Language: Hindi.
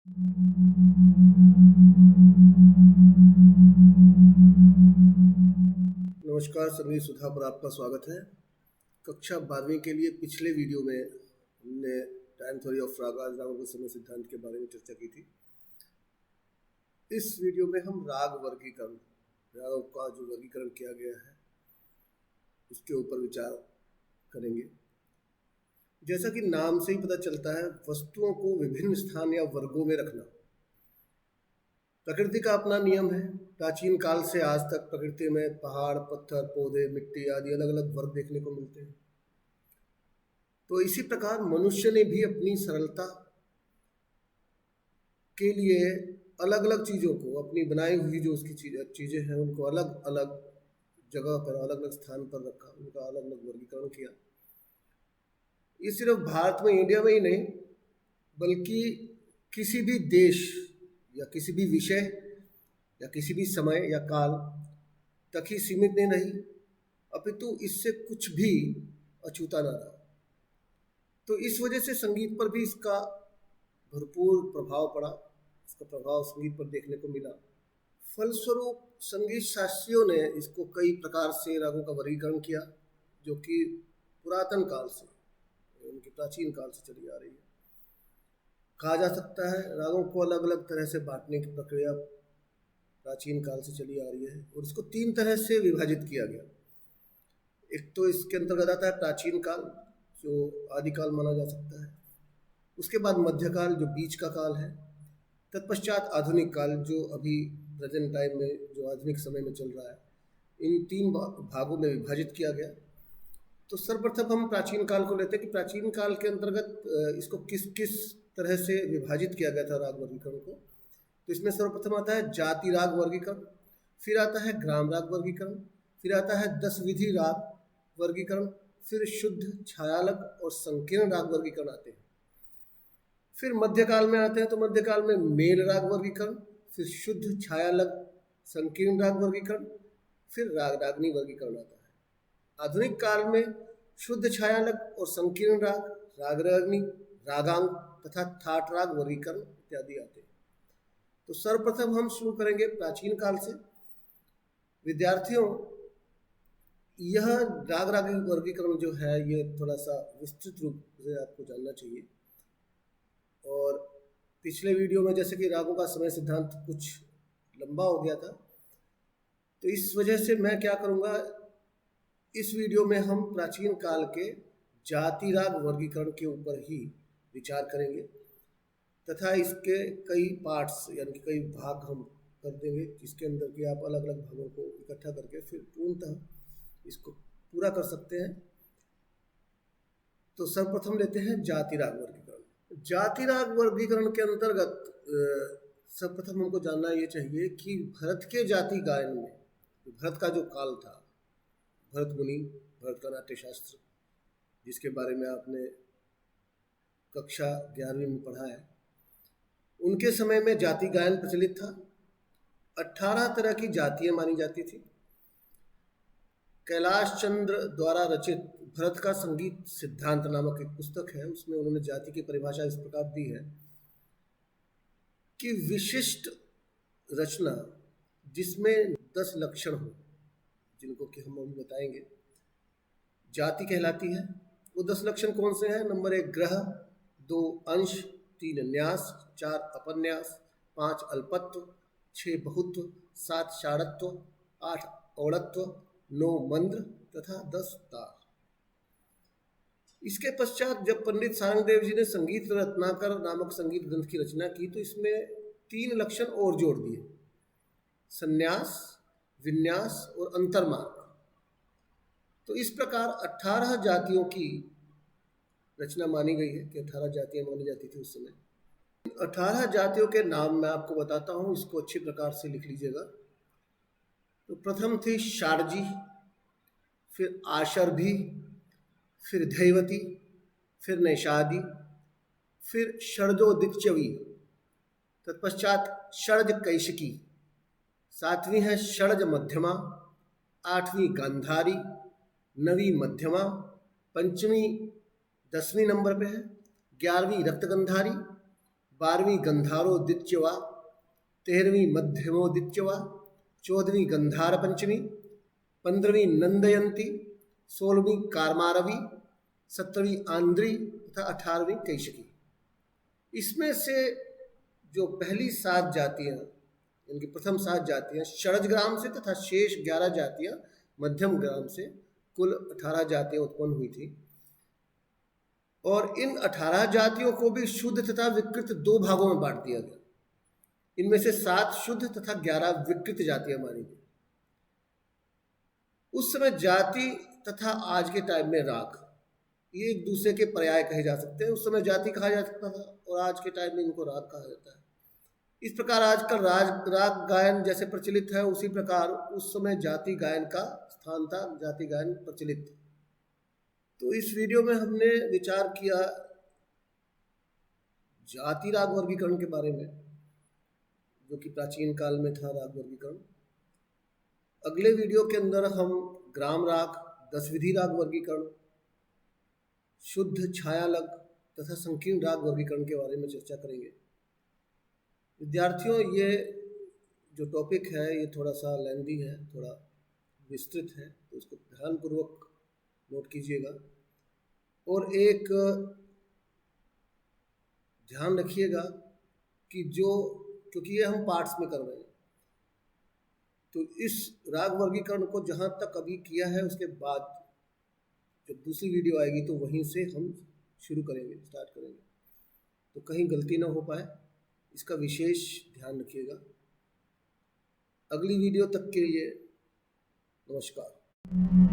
नमस्कार, संगीत सुधा पर आपका स्वागत है। कक्षा 12वीं के लिए पिछले वीडियो में हमने टाइम थ्योरी ऑफ राग रागों के समय सिद्धांत के बारे में चर्चा की थी। इस वीडियो में हम राग वर्गीकरण, रागों का जो वर्गीकरण किया गया है उसके ऊपर विचार करेंगे। जैसा कि नाम से ही पता चलता है, वस्तुओं को विभिन्न स्थान या वर्गों में रखना प्रकृति का अपना नियम है। प्राचीन काल से आज तक प्रकृति में पहाड़, पत्थर, पौधे, मिट्टी आदि अलग अलग वर्ग देखने को मिलते हैं। तो इसी प्रकार मनुष्य ने भी अपनी सरलता के लिए अलग अलग चीज़ों को, अपनी बनाई हुई जो उसकी चीज़ें हैं, उनको अलग अलग जगह पर, अलग अलग स्थान पर रखा, उनका अलग अलग वर्गीकरण किया। ये सिर्फ भारत में, इंडिया में ही नहीं, बल्कि किसी भी देश या किसी भी विषय या किसी भी समय या काल तक ही सीमित नहीं रही, अपितु इससे कुछ भी अछूता ना रहा। तो इस वजह से संगीत पर भी इसका भरपूर प्रभाव पड़ा, इसका प्रभाव संगीत पर देखने को मिला। फलस्वरूप संगीत शास्त्रियों ने इसको कई प्रकार से रागों का वर्गीकरण किया, जो कि पुरातन काल से, उनकी प्राचीन काल से चली आ रही है। कहा जा सकता है रागों को अलग अलग तरह से बांटने की प्रक्रिया प्राचीन काल से चली आ रही है और इसको 3 तरह से विभाजित किया गया। एक तो इसके अंतर्गत आता है प्राचीन काल, जो आदिकाल माना जा सकता है। उसके बाद मध्यकाल, जो बीच का काल है। तत्पश्चात आधुनिक काल, जो अभी प्रेजेंट टाइम में, जो आधुनिक समय में चल रहा है। इन 3 भागों में विभाजित किया गया। तो सर्वप्रथम हम प्राचीन काल को लेते हैं कि प्राचीन काल के अंतर्गत इसको किस किस तरह से विभाजित किया गया था राग वर्गीकरण को। तो इसमें सर्वप्रथम आता है जाति राग वर्गीकरण, फिर आता है ग्राम राग वर्गीकरण, फिर आता है 10 विधि राग वर्गीकरण, फिर शुद्ध, छायालग और संकीर्ण राग वर्गीकरण आते हैं। फिर मध्यकाल में आते हैं तो मध्यकाल में मेल राग वर्गीकरण, फिर शुद्ध, छायालग, संकीर्ण राग वर्गीकरण, फिर राग रागनी वर्गीकरण आता है। आधुनिक काल में शुद्ध, छायालग और संकीर्ण राग, राग रागनी, रागांग तथा थाट राग वर्गीकरण इत्यादि आते हैं। तो सर्वप्रथम हम शुरू करेंगे प्राचीन काल से। विद्यार्थियों, यह राग राग वर्गीकरण जो है, ये थोड़ा सा विस्तृत रूप से आपको जानना चाहिए। और पिछले वीडियो में जैसे कि रागों का समय सिद्धांत कुछ लंबा हो गया था, तो इस वजह से मैं क्या करूँगा, इस वीडियो में हम प्राचीन काल के जाति राग वर्गीकरण के ऊपर ही विचार करेंगे तथा इसके कई पार्ट्स यानी कि कई भाग हम कर देंगे, जिसके अंदर कि आप अलग अलग भागों को इकट्ठा करके फिर पूर्णतः इसको पूरा कर सकते हैं। तो सर्वप्रथम लेते हैं जाति राग वर्गीकरण। जाति राग वर्गीकरण के अंतर्गत सर्वप्रथम हमको जानना ये चाहिए कि भरत के जाति गायन में, भरत का जो काल था, भरत मुनि, भरत का नाट्यशास्त्र, जिसके बारे में आपने कक्षा 11वीं में पढ़ा है, उनके समय में जाति गायन प्रचलित था। 18 तरह की जातियां मानी जाती थी। कैलाश चंद्र द्वारा रचित भरत का संगीत सिद्धांत नामक एक पुस्तक है, उसमें उन्होंने जाति की परिभाषा इस प्रकार दी है कि विशिष्ट रचना जिसमें 10 लक्षण हो, जिनको कि हम अभी बताएंगे, जाति कहलाती है। वो 10 लक्षण कौन से हैं? नंबर 1 ग्रह, 2 अंश, 3 न्यास, 4 अपन्यास, 5 अल्पत्व, 6 बहुत्व, 7 षाढ़त्व, 8 औड़त्व, 9 मंद्र तथा 10 तार। इसके पश्चात जब पंडित सारंगदेव जी ने संगीत रत्नाकर नामक संगीत ग्रंथ की रचना की, तो इसमें 3 लक्षण और जोड़ दिए, संन्यास, विन्यास और अंतर्मार्ग। तो इस प्रकार 18 जातियों की रचना मानी गई है कि 18 जातियां मानी जाती थी उस समय। 18 जातियों के नाम मैं आपको बताता हूँ, इसको अच्छी प्रकार से लिख लीजिएगा। तो प्रथम थी शारजी, फिर आशरभी, फिर धैवती, फिर नैषादी, फिर षड्जोदिच्यवी, तत्पश्चात षड्ज कैशिकी, 7वीं है षड्ज मध्यमा, 8वीं गांधारी, 9वीं मध्यमा, 5वीं 10वीं नंबर पे है, 11वीं रक्तगंधारी, 12वीं गंधारोदित्यवा, 13वीं मध्यमोदित्यवा, 14वीं गंधार पंचमी, 15वीं नंदयंती, 16वीं कारमारवी, 17वीं आंद्री तथा 18वीं कैशिकी। इसमें से जो पहली 7 जातियाँ, इनकी प्रथम 7 जातियाँ षडज ग्राम से तथा शेष 11 जातियाँ मध्यम ग्राम से, कुल 18 जातियाँ उत्पन्न हुई थी। और इन 18 जातियों को भी शुद्ध तथा विकृत 2 भागों में बांट दिया गया। इनमें से 7 शुद्ध तथा 11 विकृत जातियाँ मानी गई। उस समय जाति तथा आज के टाइम में राग, ये एक दूसरे के पर्याय कहे जा सकते हैं। उस समय जाति कहा जा सकता था और आज के टाइम में इनको राग कहा जाता है। इस प्रकार आजकल राग गायन जैसे प्रचलित है, उसी प्रकार उस समय जाति गायन का स्थान था, जाति गायन प्रचलित। तो इस वीडियो में हमने विचार किया जाति राग वर्गीकरण के बारे में, जो कि प्राचीन काल में था राग वर्गीकरण। अगले वीडियो के अंदर हम ग्राम राग, 10 विधि राग वर्गीकरण, शुद्ध छायालग तथा संकीर्ण राग वर्गीकरण के बारे में चर्चा करेंगे। विद्यार्थियों, ये जो टॉपिक है ये थोड़ा सा लेंदी है, थोड़ा विस्तृत है, तो इसको ध्यानपूर्वक नोट कीजिएगा। और एक ध्यान रखिएगा कि क्योंकि ये हम पार्ट्स में कर रहे हैं, तो इस राग वर्गीकरण को जहाँ तक अभी किया है उसके बाद जब दूसरी वीडियो आएगी तो वहीं से हम शुरू करेंगे, स्टार्ट करेंगे, तो कहीं गलती ना हो पाए, इसका विशेष ध्यान रखिएगा। अगली वीडियो तक के लिए नमस्कार।